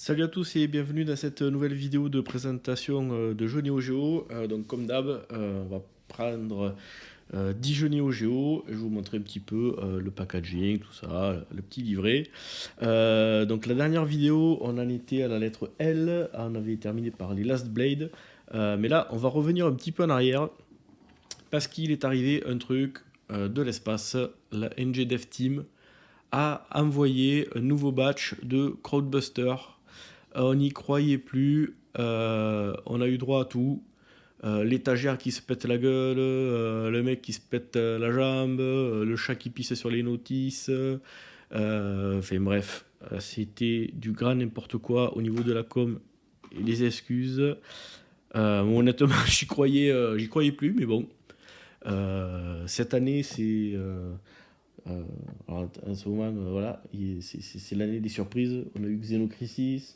Salut à tous et bienvenue dans cette nouvelle vidéo de présentation de jeux Neo Geo. Donc comme d'hab, on va prendre 10 jeux Neo Geo. Je vais vous montrer un petit peu le packaging, tout ça, le petit livret. Donc la dernière vidéo, on en était à la lettre L, on avait terminé par les Last Blade. Mais là, on va revenir un petit peu en arrière parce qu'il est arrivé un truc de l'espace. La NG Dev Team a envoyé un nouveau batch de Crowdbuster. On n'y croyait plus, on a eu droit à tout. L'étagère qui se pète la gueule, le mec qui se pète la jambe, le chat qui pisse sur les notices. Enfin bref, c'était du grand n'importe quoi au niveau de la com et les excuses. Honnêtement, j'y croyais plus, mais bon. Cette année, c'est. Alors, en ce moment, voilà, c'est l'année des surprises. On a eu Xenocrisis.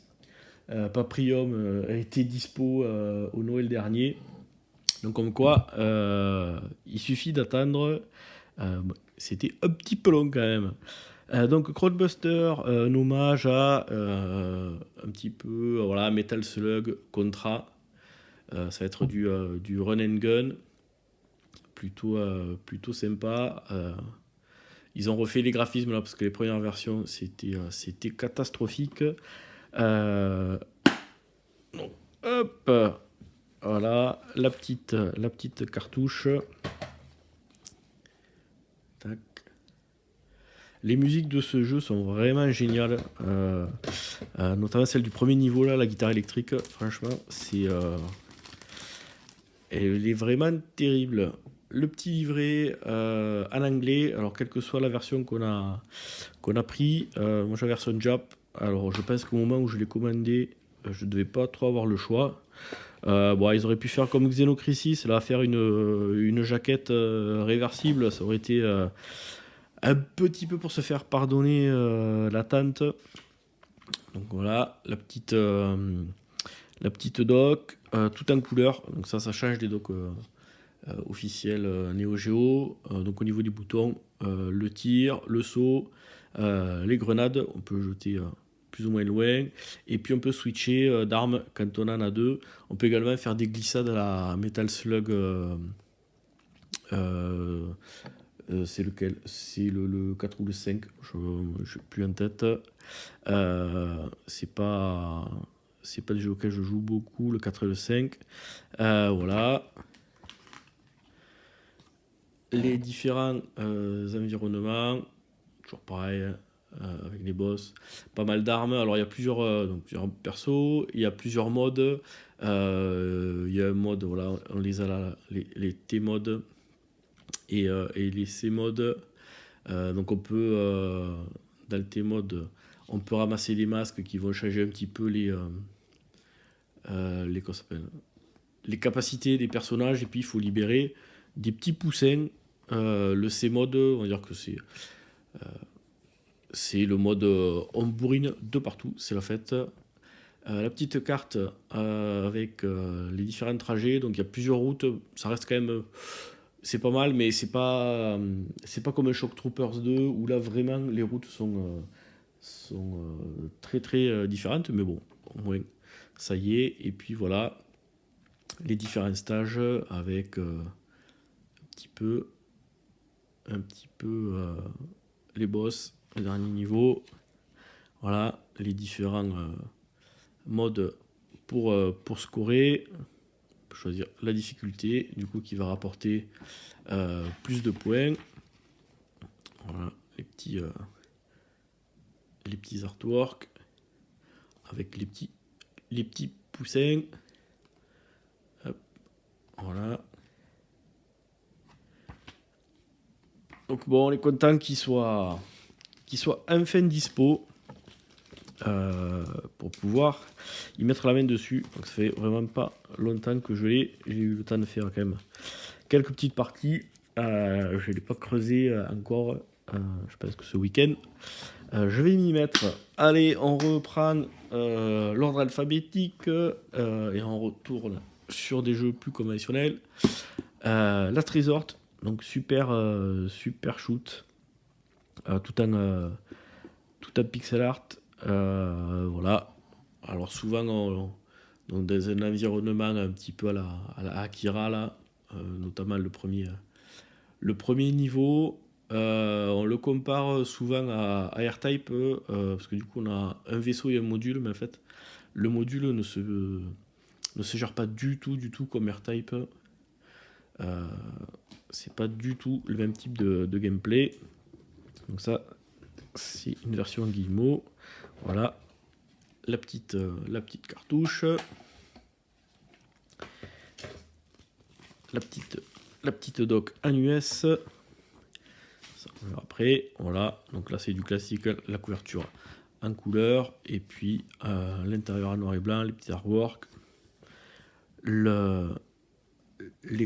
Paprium a été dispo au Noël dernier. Donc comme quoi, il suffit d'attendre. C'était un petit peu long quand même. Donc Crowdbuster, un hommage à un petit peu voilà, Metal Slug, Contra. Ça va être du run and gun, plutôt sympa. Ils ont refait les graphismes là parce que les premières versions c'était catastrophique. Donc, hop, voilà la petite cartouche. Tac. Les musiques de ce jeu sont vraiment géniales, notamment celle du premier niveau là, la guitare électrique. Franchement, elle est vraiment terrible. Le petit livret en anglais, alors quelle que soit la version qu'on a pris, moi j'ai la version Jap. Alors je pense qu'au moment où je l'ai commandé, je devais pas trop avoir le choix. Bon, ils auraient pu faire comme Xenocrisis, là, faire une jaquette réversible, ça aurait été un petit peu pour se faire pardonner l'attente. Donc voilà, la petite dock, tout en couleur. Donc ça change des docks officiels Neo Geo. Donc au niveau des boutons, le tir, le saut, les grenades, on peut jeter plus ou moins loin, et puis on peut switcher d'armes quand on en a deux. On peut également faire des glissades à la Metal Slug. C'est lequel? C'est le 4 ou le 5, je n'ai plus en tête. C'est pas des jeux auxquels je joue beaucoup, le 4 et le 5. Voilà. Les différents environnements, toujours pareil, avec les boss, pas mal d'armes. Alors il y a plusieurs persos, il y a plusieurs modes. Il y a un mode, voilà, on les a là, les T-modes et les C-modes. Donc on peut, dans le T-mode, on peut ramasser des masques qui vont changer un petit peu les capacités des personnages, et puis il faut libérer des petits poussins. Le C-mode, on va dire que c'est le mode on bourrine de partout, c'est la fête. La petite carte avec les différents trajets, donc il y a plusieurs routes, ça reste quand même, c'est pas mal, mais c'est pas comme un Shock Troopers 2 où là vraiment les routes sont très très différentes, mais bon, au moins ça y est. Et puis voilà les différents stages avec un petit peu les boss, le dernier niveau. Voilà les différents modes pour scorer. On peut choisir la difficulté, du coup qui va rapporter plus de points. Voilà les petits artworks avec les petits poussins. Hop, voilà. Donc bon, on est content qu'il soit enfin dispo pour pouvoir y mettre la main dessus. Donc ça fait vraiment pas longtemps que je l'ai. J'ai eu le temps de faire quand même quelques petites parties. Je ne l'ai pas creusé encore. Je pense que ce week-end, je vais m'y mettre. Allez, on reprend l'ordre alphabétique et on retourne sur des jeux plus conventionnels. Last Resort, donc super shoot, tout en pixel art. Voilà, Alors souvent, donc dans un environnement un petit peu à la Akira, là, notamment le premier niveau, on le compare souvent à R-Type, parce que du coup on a un vaisseau et un module, mais en fait le module ne se gère pas du tout comme R-Type. C'est pas du tout le même type de gameplay. Donc ça, c'est une version Guillemot. Voilà, la petite cartouche, la petite dock en US. Ça, on verra après. Voilà, donc là c'est du classique, la couverture en couleur, et puis l'intérieur en noir et blanc, les petits artworks, les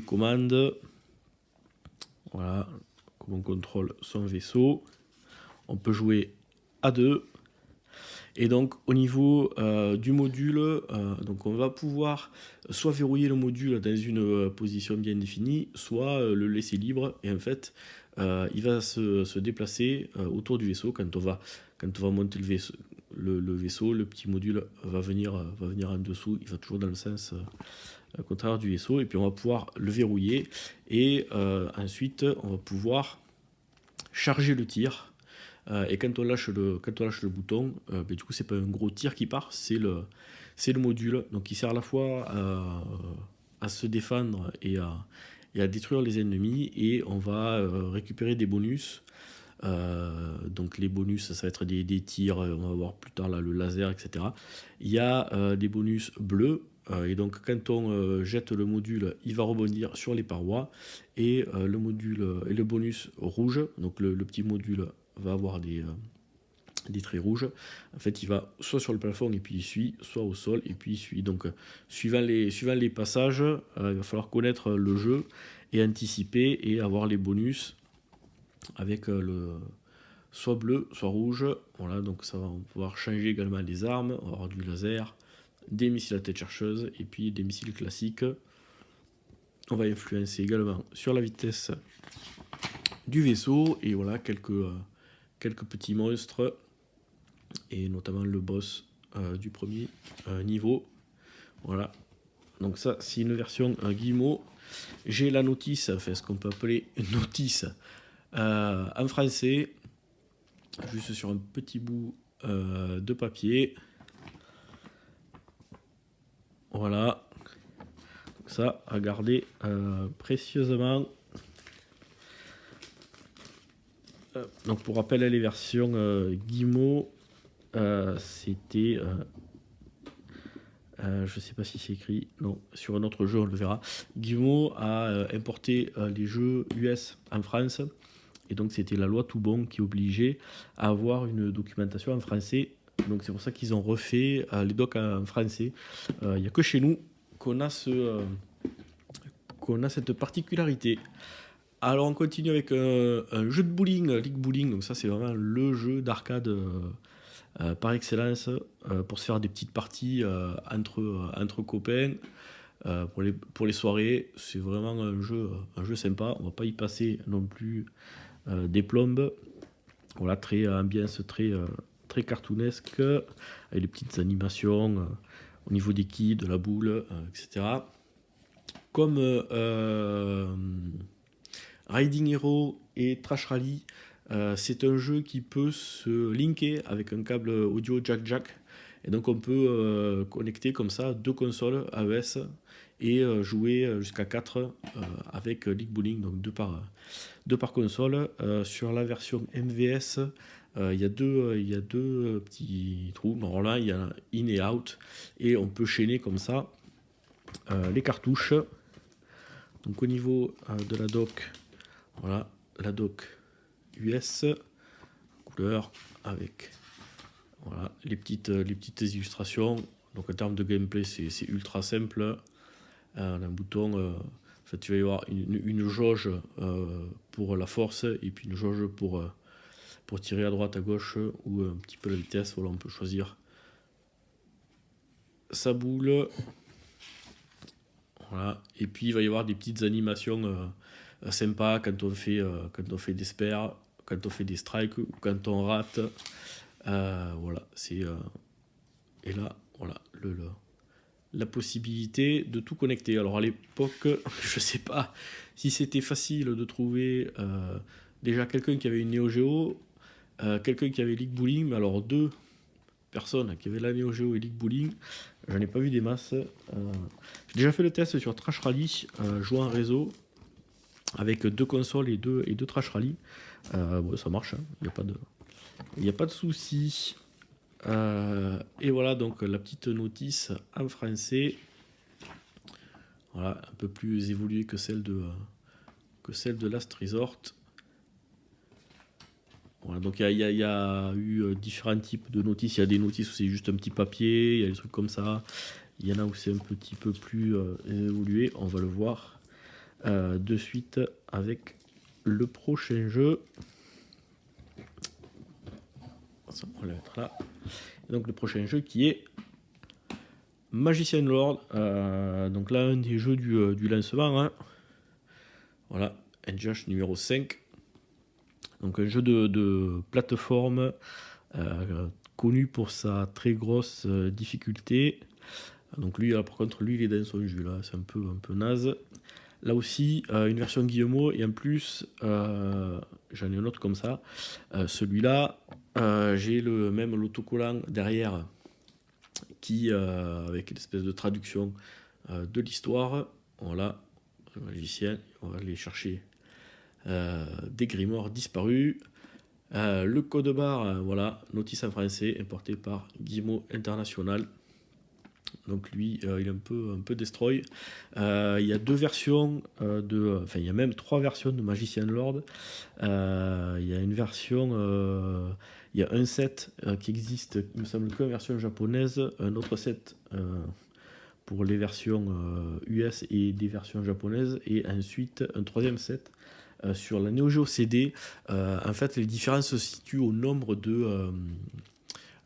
commandes. Voilà, comment on contrôle son vaisseau. On peut jouer à deux. Et donc au niveau du module, donc on va pouvoir soit verrouiller le module dans une position bien définie, soit le laisser libre. Et en fait, il va se déplacer autour du vaisseau quand on va monter le vaisseau. Le petit module va venir en dessous. Il va toujours dans le sens contraire du vaisseau. Et puis on va pouvoir le verrouiller. Et ensuite, on va pouvoir charger le tir. Et quand on lâche le bouton, du coup c'est pas un gros tir qui part, c'est le module. Donc il sert à la fois à se défendre et à détruire les ennemis, et on va récupérer des bonus. Donc les bonus, ça va être des tirs, on va voir plus tard là, le laser, etc. Il y a des bonus bleus, et donc quand on jette le module, il va rebondir sur les parois, et le module et le bonus rouge, donc le petit module va avoir des traits rouges. En fait, il va soit sur le plafond et puis il suit, soit au sol et puis il suit. Donc, suivant les passages, il va falloir connaître le jeu et anticiper et avoir les bonus avec soit bleu, soit rouge. Voilà, donc ça va pouvoir changer également les armes. On va avoir du laser, des missiles à tête chercheuse et puis des missiles classiques. On va influencer également sur la vitesse du vaisseau, et voilà quelques petits monstres, et notamment le boss du premier niveau. Voilà, donc ça c'est une version Guillemot. J'ai la notice, enfin ce qu'on peut appeler une notice en français, juste sur un petit bout de papier. Voilà, donc ça à garder précieusement. Donc pour rappel, les versions Guillemot, c'était je sais pas si c'est écrit, non, sur un autre jeu on le verra. Guillemot a importé les jeux US en France, et donc c'était la loi Toubon qui obligeait à avoir une documentation en français. Donc c'est pour ça qu'ils ont refait les docs en français. Il n'y a que chez nous qu'on a cette particularité. Alors on continue avec un jeu de bowling, League Bowling. Donc ça c'est vraiment le jeu d'arcade par excellence, pour se faire des petites parties entre copains, pour les soirées. C'est vraiment un jeu sympa. On va pas y passer non plus des plombes. Voilà, ambiance très cartoonesque, avec des petites animations au niveau des quilles, de la boule, etc. Comme Riding Hero et Trash Rally, c'est un jeu qui peut se linker avec un câble audio jack. Et donc on peut connecter comme ça deux consoles AES et jouer jusqu'à 4 avec League Bowling, donc deux par console. Sur la version MVS, il y a deux petits trous. Normalement, il y a in et out, et on peut chaîner comme ça les cartouches. Donc au niveau de la dock, voilà, la dock US, couleur, avec voilà, les petites illustrations. Donc en termes de gameplay, c'est ultra simple. On a un bouton, en fait, tu vas y avoir une jauge pour la force, et puis une jauge pour tirer à droite, à gauche, ou un petit peu la vitesse. Voilà, on peut choisir sa boule. Voilà. Et puis il va y avoir des petites animations sympas quand on fait des spares, quand on fait des strikes, ou quand on rate. Voilà, et là voilà, la possibilité de tout connecter. Alors à l'époque, je sais pas si c'était facile de trouver déjà quelqu'un qui avait une Neo Geo, quelqu'un qui avait League Bowling, mais alors 2 personnes qui avaient la Neo Geo et League Bowling, j'en ai pas vu des masses. J'ai déjà fait le test sur Trash Rally, jouer en réseau, avec 2 consoles et 2 Trash Rally. Bon, ça marche, hein. Il n'y a pas de souci. Et voilà donc la petite notice en français. Voilà, un peu plus évoluée que celle de Last Resort. Voilà, donc il y a eu différents types de notices. Il y a des notices où c'est juste un petit papier, il y a des trucs comme ça. Il y en a où c'est un petit peu plus évolué. On va le voir de suite avec le prochain jeu. Ça, on va le mettre là. Et donc le prochain jeu qui est Magician Lord. Donc là, un des jeux du lancement. Hein. Voilà, NGH numéro 5. Donc un jeu de plateforme connu pour sa très grosse difficulté. Donc lui, là, par contre, lui, il est dans son jus, là, c'est un peu naze. Là aussi, une version Guillemot, et en plus, j'en ai un autre comme ça. Celui-là, j'ai même l'autocollant derrière, qui, avec une espèce de traduction de l'histoire. Voilà, le magicien, on va aller chercher des grimoires disparus. Le code barre, voilà, notice en français, importé par Guillemot International. Donc lui, il est un peu destroy. Il y a 2 versions il y a même 3 versions de Magician Lord. Il y a une version, il y a un set qui existe, il me semble qu'en version japonaise, un autre set pour les versions US et des versions japonaises, et ensuite un 3e set sur la Neo Geo CD. En fait, les différences se situent au nombre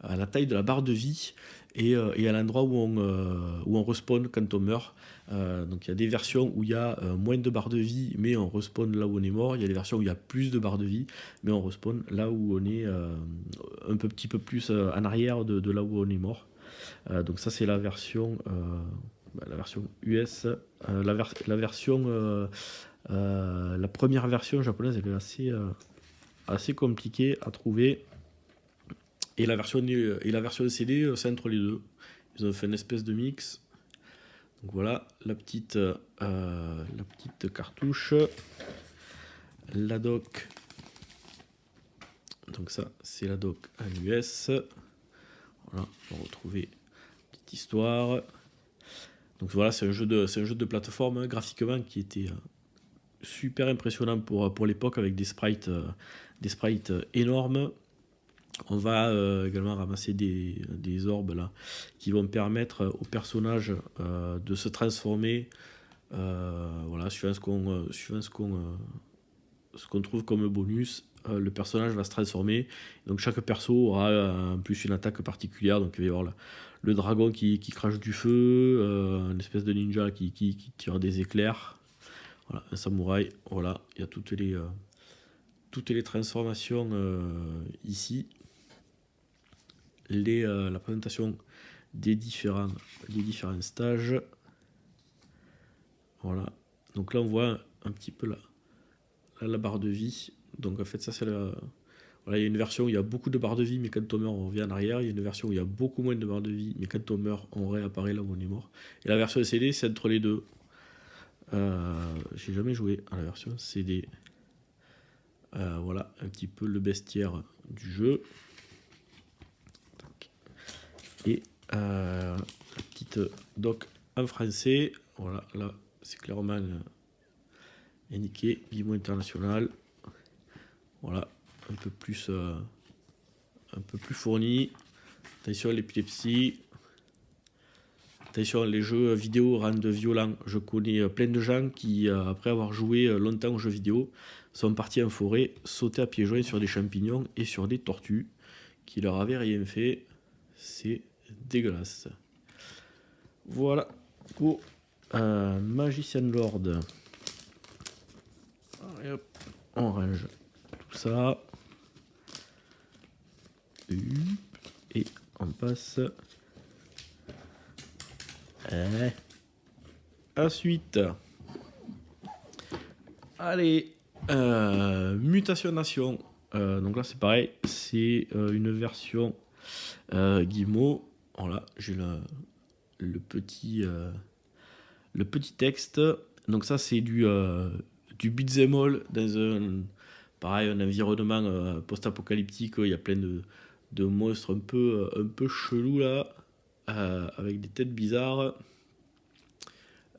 à la taille de la barre de vie et à l'endroit où on respawn quand on meurt. Donc il y a des versions où il y a moins de barres de vie, mais on respawn là où on est mort. Il y a des versions où il y a plus de barres de vie, mais on respawn là où on est petit peu plus en arrière de là où on est mort. Donc ça c'est la version US. La première version japonaise, elle est assez compliquée à trouver. Et la version CD, c'est entre les deux. Ils ont fait une espèce de mix. Donc voilà, la petite cartouche. La doc. Donc ça, c'est la doc en US. Voilà, on va retrouver une petite histoire. Donc voilà, c'est un jeu de plateforme hein, graphiquement qui était super impressionnant pour l'époque, avec des sprites énormes. On va également ramasser des orbes là, qui vont permettre aux personnages de se transformer voilà, suivant ce qu'on trouve comme bonus. Le personnage va se transformer. Donc chaque perso aura en plus une attaque particulière. Donc il va y avoir le dragon qui crache du feu, une espèce de ninja qui tire des éclairs. Voilà, un samouraï. Voilà, il y a toutes les transformations ici. La présentation des différents stages. Voilà. Donc là, on voit un petit peu la barre de vie. Donc en fait, ça c'est voilà, il y a une version où il y a beaucoup de barres de vie, mais quand on meurt, on revient en arrière. Il y a une version où il y a beaucoup moins de barres de vie, mais quand on meurt, on réapparaît là où on est mort. Et la version CD, c'est entre les deux. J'ai jamais joué à la version CD. Voilà un petit peu le bestiaire du jeu. Et la petite doc en français. Voilà, là c'est clairement indiqué Guillemot International. Voilà, un peu plus fourni. Attention à l'épilepsie. Attention, les jeux vidéo rendent violents. Je connais plein de gens qui, après avoir joué longtemps aux jeux vidéo, sont partis en forêt, sauter à pieds joints sur des champignons et sur des tortues qui leur avaient rien fait. C'est dégueulasse. Voilà pour Magician Lord. Et hop, on range tout ça. Et on passe Ensuite, allez, Mutation Nation. Donc là c'est pareil, c'est une version Guillemot. Voilà, j'ai le petit texte. Donc ça c'est du beat'em all dans pareil, un environnement post-apocalyptique. Il y a plein de monstres un peu chelous là, avec des têtes bizarres,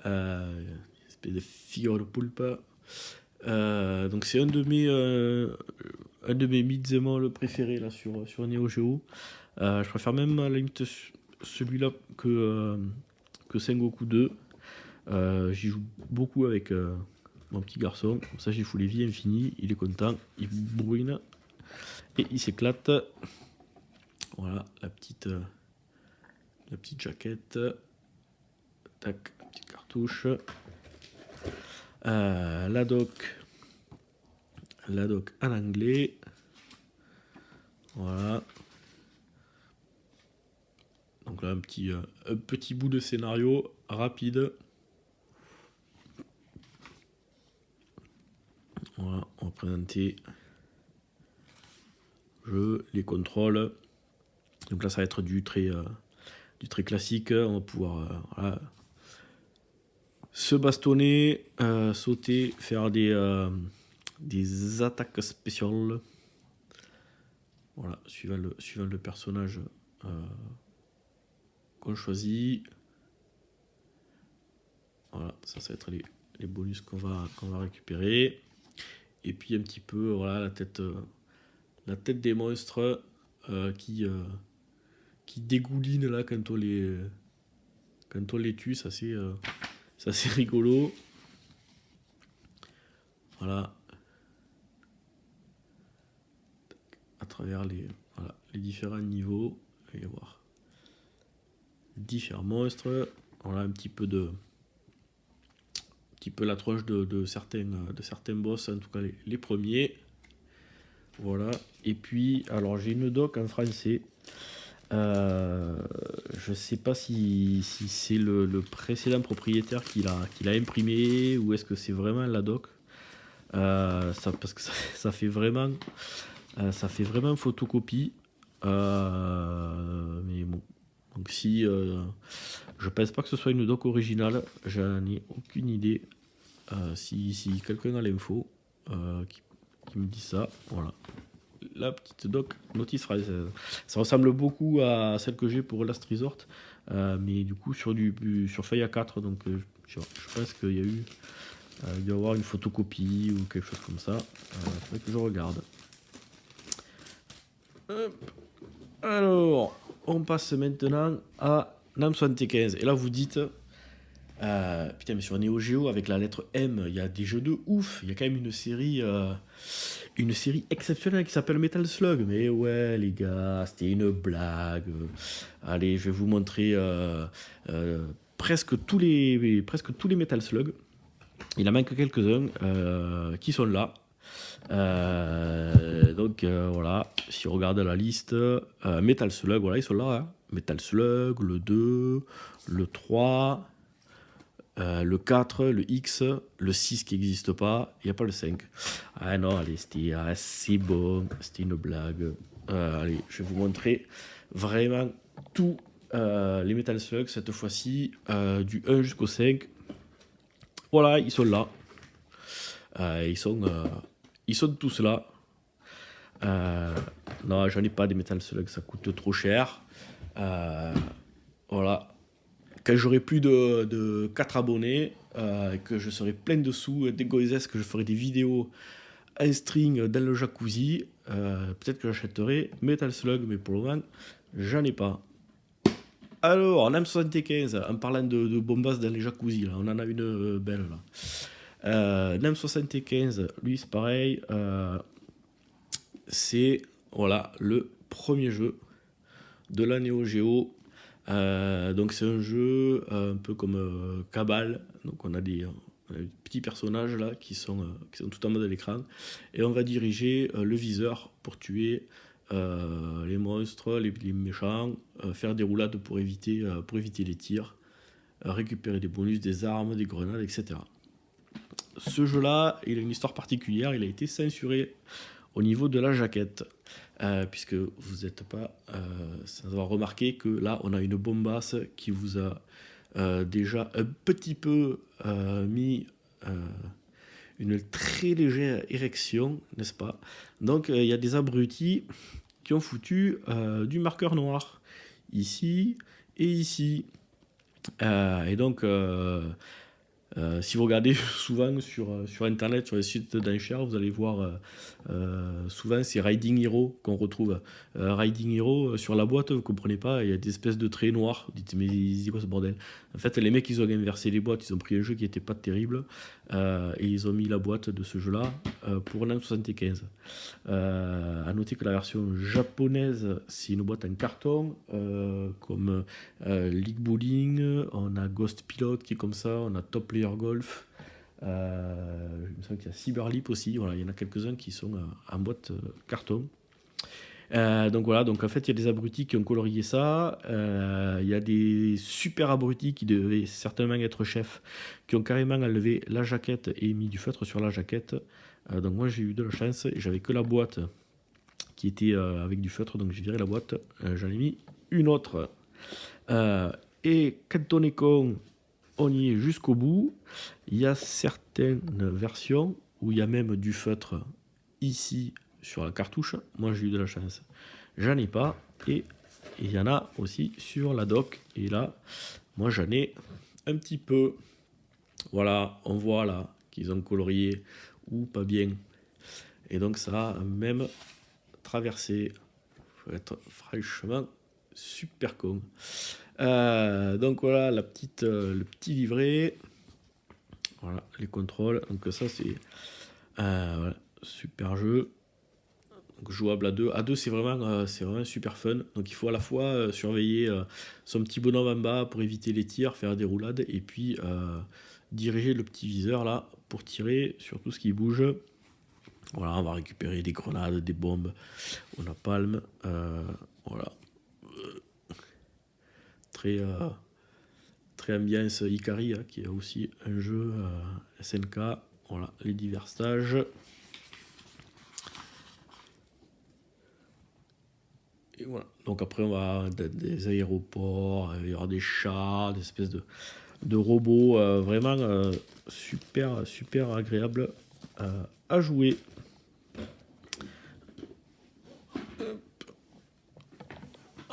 une espèce de figure de poulpe. Donc c'est un de mes beat'em all préférés là sur Neo Geo. Je préfère même à la limite celui-là que Sengoku 2. J'y joue beaucoup avec mon petit garçon. Comme ça, j'ai fous les vies infinies. Il est content, il bourrine et il s'éclate. Voilà la petite jaquette. Tac, petite cartouche. La doc en anglais. Voilà. Donc là, un petit bout de scénario rapide. Voilà, on va présenter les contrôles. Donc là, ça va être du très classique. On va pouvoir se bastonner, sauter, faire des attaques spéciales. Voilà, suivant le personnage qu'on choisit. Voilà, ça va être les bonus qu'on va récupérer. Et puis un petit peu, voilà, la tête des monstres qui dégoulinent là quand on les tue. Ça c'est rigolo. Voilà. À travers les différents niveaux, il va y avoir différents monstres. Voilà un petit peu la tronche de certains boss, en tout cas les premiers. Voilà. Et puis, alors j'ai une doc en français. Je sais pas si c'est le précédent propriétaire qui l'a imprimé ou est-ce que c'est vraiment la doc. Parce que ça fait vraiment photocopie. Mais bon. Donc si je pense pas que ce soit une doc originale, j'en ai aucune idée. Si quelqu'un a l'info qui me dit ça, voilà. La petite doc notice française. Ça ressemble beaucoup à celle que j'ai pour Last Resort, mais du coup sur feuille A4. Donc je pense qu'il y a eu il doit y avoir une photocopie ou quelque chose comme ça. Faudrait que je regarde. Hop. Alors, on passe maintenant à NAM 75. Et là, vous dites, putain, mais sur Neo Geo, avec la lettre M, il y a des jeux de ouf. Il y a quand même une série exceptionnelle qui s'appelle Metal Slug. Mais ouais, les gars, c'était une blague. Allez, je vais vous montrer presque tous les Metal Slug. Il en manque quelques-uns qui sont là. Donc voilà, si on regarde la liste, Metal Slug, voilà, ils sont là. Hein. Metal Slug, le 2, le 3, le 4, le X, le 6 qui n'existe pas, il n'y a pas le 5. Ah non, allez, c'était assez bon, c'était une blague. Allez, je vais vous montrer vraiment tous les Metal Slug cette fois-ci, du 1 jusqu'au 5. Voilà, ils sont là. Ils sont tous là. Non, j'en ai pas des Metal Slug, ça coûte trop cher. Voilà. Quand j'aurai plus de 4 abonnés, que je serai plein de sous, d'égoïsesse, que je ferai des vidéos en string dans le jacuzzi, peut-être que j'achèterai Metal Slug, mais pour le moment, j'en ai pas. Alors, NAM 75, en parlant de bombasses dans les jacuzzi, là, on en a une belle là. NAM 75, lui c'est pareil, c'est voilà, le premier jeu de la Neo Geo. Donc c'est un jeu un peu comme Cabal. Donc on a des petits personnages là qui sont tout en bas de l'écran et on va diriger le viseur pour tuer les monstres, les méchants, faire des roulades pour éviter les tirs. récupérer des bonus, des armes, des grenades, etc. Ce jeu-là, il a une histoire particulière, il a été censuré au niveau de la jaquette. Puisque vous n'êtes pas sans avoir remarqué que là, on a une bombasse qui vous a déjà un petit peu mis une très légère érection, n'est-ce pas? Donc, il y a des abrutis qui ont foutu du marqueur noir ici et ici. Et donc, si vous regardez souvent sur Internet, sur les sites d'enchères, vous allez voir souvent c'est Riding Hero qu'on retrouve. Riding Hero, sur la boîte, vous comprenez pas, il y a des espèces de traits noirs. Vous dites, mais c'est quoi ce bordel? En fait, les mecs, ils ont inversé les boîtes, ils ont pris un jeu qui était pas terrible et ils ont mis la boîte de ce jeu-là pour l'an 75. À noter que la version japonaise, c'est une boîte en carton, comme League Bowling, on a Ghost Pilot qui est comme ça, on a Top Player Golf, il me semble qu'il y a Cyberleap aussi, voilà, il y en a quelques-uns qui sont en boîte carton. Donc voilà, donc en fait il y a des abrutis qui ont colorié ça, il y a des super abrutis qui devaient certainement être chefs, qui ont carrément enlevé la jaquette et mis du feutre sur la jaquette. Donc moi j'ai eu de la chance, j'avais que la boîte qui était avec du feutre, donc j'ai viré la boîte, j'en ai mis une autre. Et quand on est con, on y est jusqu'au bout. Il y a certaines versions où il y a même du feutre ici sur la cartouche. Moi j'ai eu de la chance, j'en ai pas. Et il y en a aussi sur la dock. Et là, moi j'en ai un petit peu. Voilà, on voit là qu'ils ont colorié ou pas bien. Et donc ça a même traversé. Faut être franchement super con. Donc voilà le petit livret. Voilà les contrôles. Donc ça c'est voilà, super jeu. Donc, jouable à deux. À deux c'est vraiment super fun. Donc il faut à la fois surveiller son petit bonhomme en bas pour éviter les tirs, faire des roulades et puis diriger le petit viseur là pour tirer sur tout ce qui bouge. Voilà, on va récupérer des grenades, des bombes. On a palme. Voilà. Très ambiance Ikari, hein, qui est aussi un jeu SNK. Voilà, les divers stages. Et voilà. Donc après, on va dans des aéroports, il y aura des chats, des espèces de robots. Vraiment super agréable à jouer.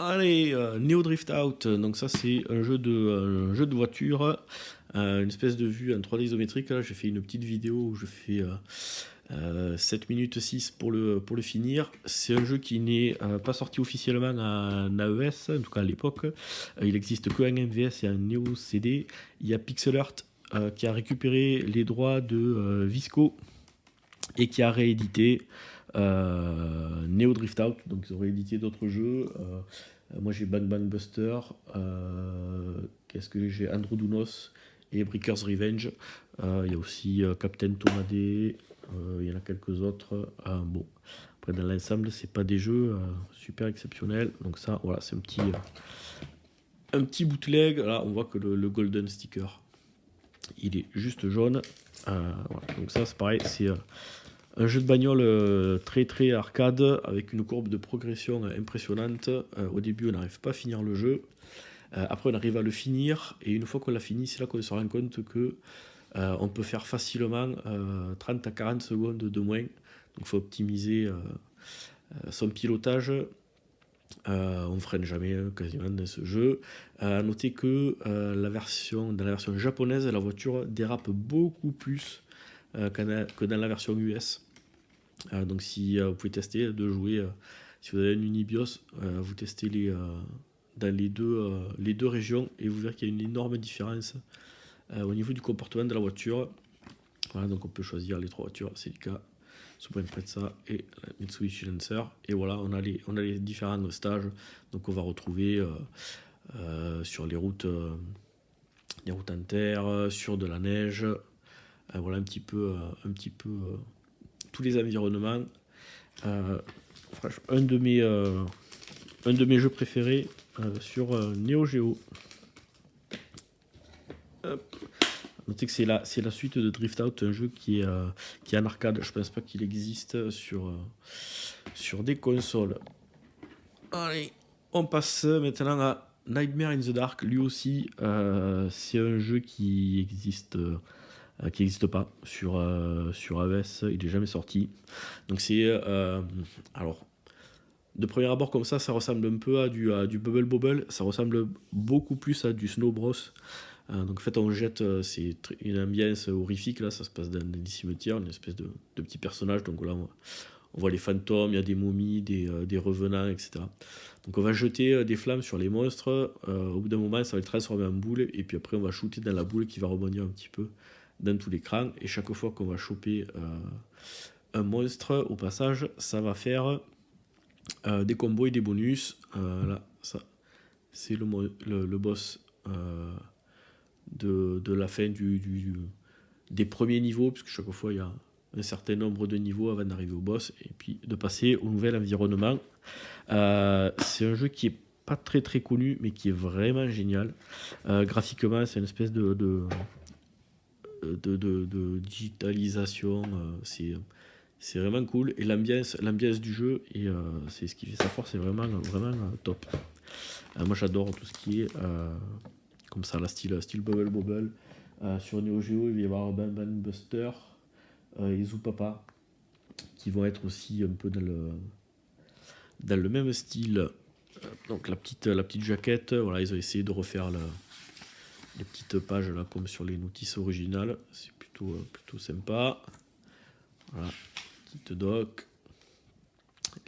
Allez, Neo Drift Out, donc ça c'est un jeu de voiture, une espèce de vue en 3D isométrique. Là j'ai fait une petite vidéo où je fais 7 minutes 6 pour le finir. C'est un jeu qui n'est pas sorti officiellement en AES, en tout cas à l'époque. Il existe que en MVS et en Neo CD. Il y a Pixel Art qui a récupéré les droits de Visco et qui a réédité Neo Drift Out. Donc ils ont réédité d'autres jeux. Moi j'ai Bang Bang Buster, qu'est-ce que j'ai, Andrew Dunos et Breaker's Revenge. Il y a aussi Captain Tomade, il y en a quelques autres. Bon, après dans l'ensemble c'est pas des jeux super exceptionnels. Donc ça voilà, c'est un petit bootleg. Là on voit que le golden sticker il est juste jaune. Voilà. Donc ça c'est pareil, c'est un jeu de bagnole très arcade avec une courbe de progression impressionnante. Au début, on n'arrive pas à finir le jeu. Après, on arrive à le finir. Et une fois qu'on l'a fini, c'est là qu'on se rend compte que on peut faire facilement 30 à 40 secondes de moins. Donc, il faut optimiser son pilotage. On freine jamais quasiment dans ce jeu. À noter que dans la version japonaise, la voiture dérape beaucoup plus que dans la version US. Donc si vous pouvez tester de jouer, si vous avez un Unibios, vous testez dans les deux régions et vous verrez qu'il y a une énorme différence au niveau du comportement de la voiture. Voilà, donc on peut choisir les trois voitures, c'est le cas. Supreme Preza et la Mitsubishi Lancer. Et voilà, on a les différents stages. Donc on va retrouver sur les routes en terre, sur de la neige. Voilà un petit peu tous les environnements. Un de mes jeux préférés sur Neo Geo. Notez que c'est la suite de Drift Out, un jeu qui est en arcade. Je pense pas qu'il existe sur des consoles. Allez, on passe maintenant à Nightmare in the Dark. Lui aussi, c'est un jeu qui existe pas sur iOS. Il est jamais sorti. Donc c'est alors de premier abord comme ça ressemble un peu à du Bubble Bobble. Ça ressemble beaucoup plus à du Snow Bros. Donc en fait on jette, une ambiance horrifique là, ça se passe dans des cimetières, une espèce de petits personnages. Donc là on voit les fantômes, il y a des momies, des revenants, etc. Donc on va jeter des flammes sur les monstres, au bout d'un moment ça va les transformer en boule, et puis après on va shooter dans la boule qui va rebondir un petit peu dans tout l'écran, et chaque fois qu'on va choper un monstre, au passage, ça va faire des combos et des bonus. Là, ça, c'est le boss de la fin des premiers niveaux, puisque chaque fois il y a un certain nombre de niveaux avant d'arriver au boss, et puis de passer au nouvel environnement. C'est un jeu qui est pas très très connu, mais qui est vraiment génial. Graphiquement, c'est une espèce de digitalisation. C'est vraiment cool, et l'ambiance du jeu, et c'est ce qui fait sa force, c'est vraiment top. Moi j'adore tout ce qui est comme ça, la style Bubble Bobble. Sur Neo Geo, il va y avoir Ban Ban Buster et Zoopapa, qui vont être aussi un peu dans le même style. Donc la petite jaquette, voilà, ils ont essayé de refaire les petites pages là comme sur les notices originales. C'est plutôt sympa. Voilà, petite doc,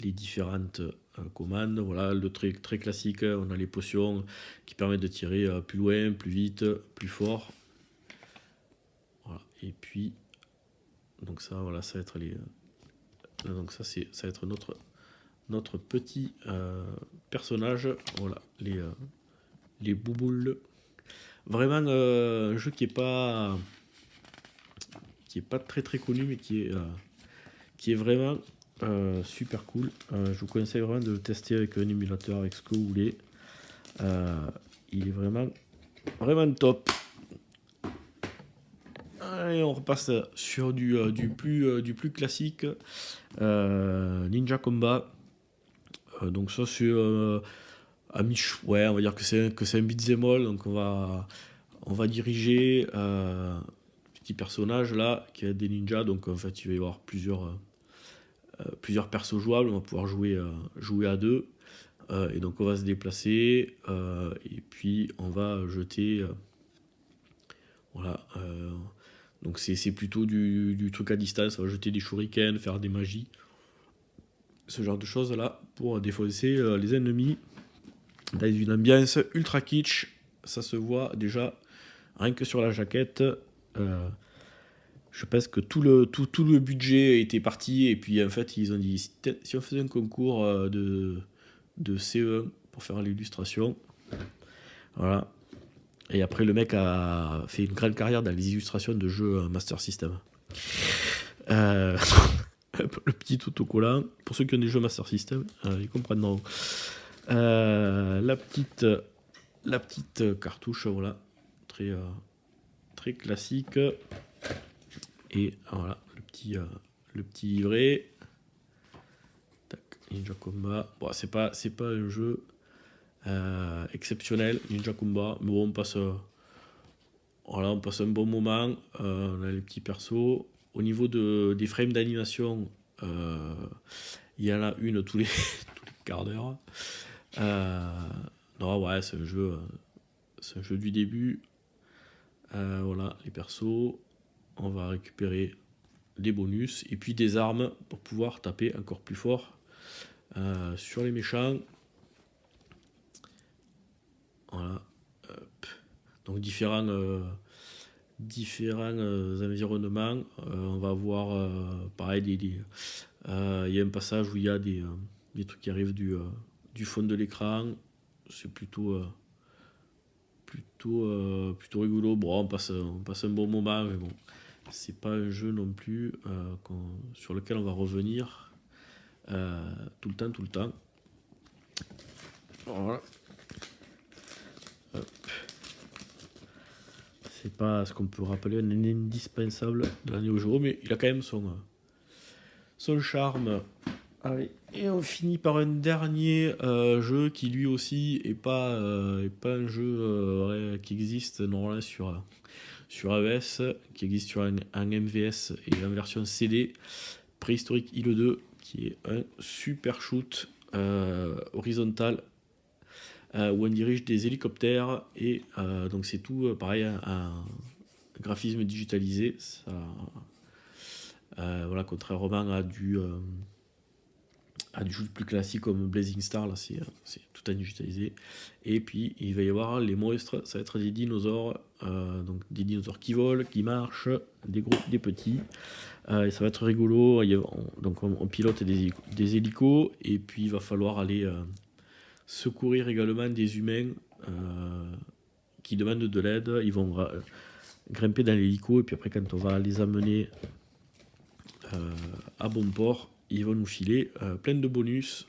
les différentes commandes. Voilà, le truc très classique, on a les potions qui permettent de tirer plus loin, plus vite, plus fort. Voilà. Et puis donc ça, voilà, ça va être donc ça va être notre petit personnage. Voilà, les bouboules. Vraiment un jeu qui est pas très très connu, mais qui est vraiment super cool. Je vous conseille vraiment de le tester avec un émulateur, avec ce que vous voulez. Il est vraiment top. Allez, on repasse sur du plus classique, Ninja Combat. Donc ça c'est ouais, on va dire que c'est un beat'em all. Donc on va diriger petit personnage là qui a des ninjas. Donc en fait il va y avoir plusieurs persos jouables. On va pouvoir jouer à deux, et donc on va se déplacer, et puis on va jeter voilà, donc c'est plutôt du truc à distance. On va jeter des shurikens, faire des magies, ce genre de choses là, pour défoncer les ennemis dans une ambiance ultra kitsch. Ça se voit déjà rien que sur la jaquette. Je pense que tout le budget était parti, et puis en fait ils ont dit si on faisait un concours de CE1 pour faire l'illustration. Voilà. Et après le mec a fait une grande carrière dans les illustrations de jeux Master System. Le petit autocollant, pour ceux qui ont des jeux Master System, ils comprendront. La petite cartouche, voilà, très classique. Et voilà, le petit livret. Tac, Ninja Combat. Bon, c'est pas un jeu exceptionnel, Ninja Combat, mais bon, on passe un bon moment. On a les petits persos. Au niveau des frames d'animation, il y en a une tous les quarts d'heure. Non, ouais, c'est un jeu du début. Voilà, les persos. On va récupérer des bonus et puis des armes pour pouvoir taper encore plus fort sur les méchants. Voilà. Hop. Donc différents environnements. On va avoir pareil il y a un passage où il y a des trucs qui arrivent du fond de l'écran. C'est plutôt rigolo. Bon, on passe un bon moment, mais bon, c'est pas un jeu non plus sur lequel on va revenir tout le temps. Voilà. Hop. c'est pas ce qu'on peut rappeler un indispensable de la Neo Geo, mais il a quand même son charme. Allez. Et on finit par un dernier jeu qui lui aussi est pas un jeu qui existe normalement sur AES, qui existe sur un MVS et en version CD, Préhistorique Île 2, qui est un super shoot horizontal où on dirige des hélicoptères et donc c'est tout pareil, un graphisme digitalisé. Ça, voilà, contrairement à du jeu plus classique comme Blazing Star, là c'est tout à digitalisé. Et puis il va y avoir les monstres, ça va être des dinosaures, donc des dinosaures qui volent, qui marchent, des gros, des petits. Et ça va être rigolo. Donc on pilote des hélicos et puis il va falloir aller secourir également des humains qui demandent de l'aide. Ils vont grimper dans l'hélico et puis après quand on va les amener à bon port, ils vont nous filer plein de bonus.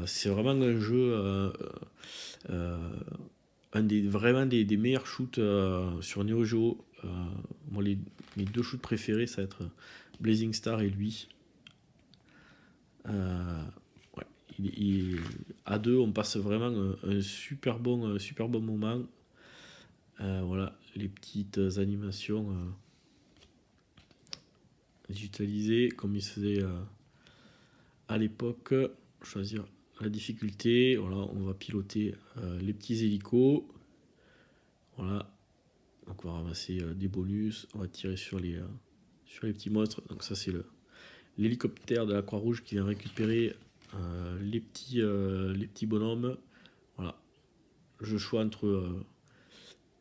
C'est vraiment un jeu vraiment des meilleurs shoots sur Neo Geo. Moi mes deux shoots préférés ça va être Blazing Star et lui. À deux, on passe vraiment un super bon moment. Voilà, les petites animations digitalisées comme il se faisait à l'époque. Choisir la difficulté. Voilà, on va piloter les petits hélicos. Voilà, donc on va ramasser des bonus. On va tirer sur les petits monstres. Donc ça c'est l'hélicoptère de la Croix-Rouge qui vient récupérer les petits bonhommes. Voilà. Je choisis entre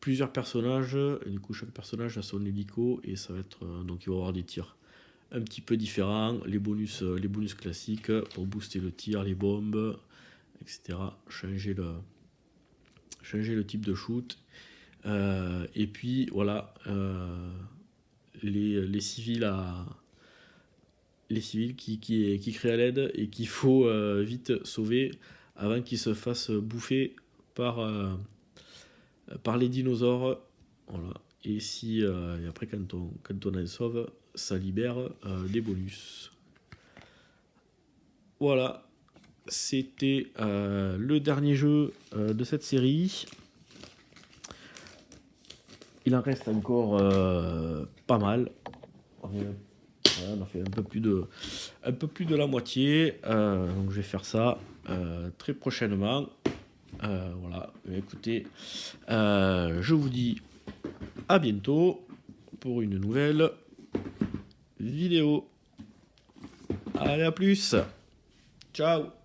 plusieurs personnages. Et du coup, chaque personnage a son hélico. Et ça va être. Donc, il va y avoir des tirs un petit peu différents. Les bonus classiques pour booster le tir, les bombes, etc. Changer le type de shoot. Et puis, voilà. Les civils qui créent à l'aide et qu'il faut vite sauver avant qu'ils se fassent bouffer par les dinosaures. Voilà. Et et après quand on en sauve, ça libère des bonus. Voilà, c'était le dernier jeu de cette série. Il en reste encore pas mal. On a fait un peu plus de la moitié. Donc je vais faire ça très prochainement. Voilà. Écoutez, je vous dis à bientôt pour une nouvelle vidéo. Allez, à plus. Ciao.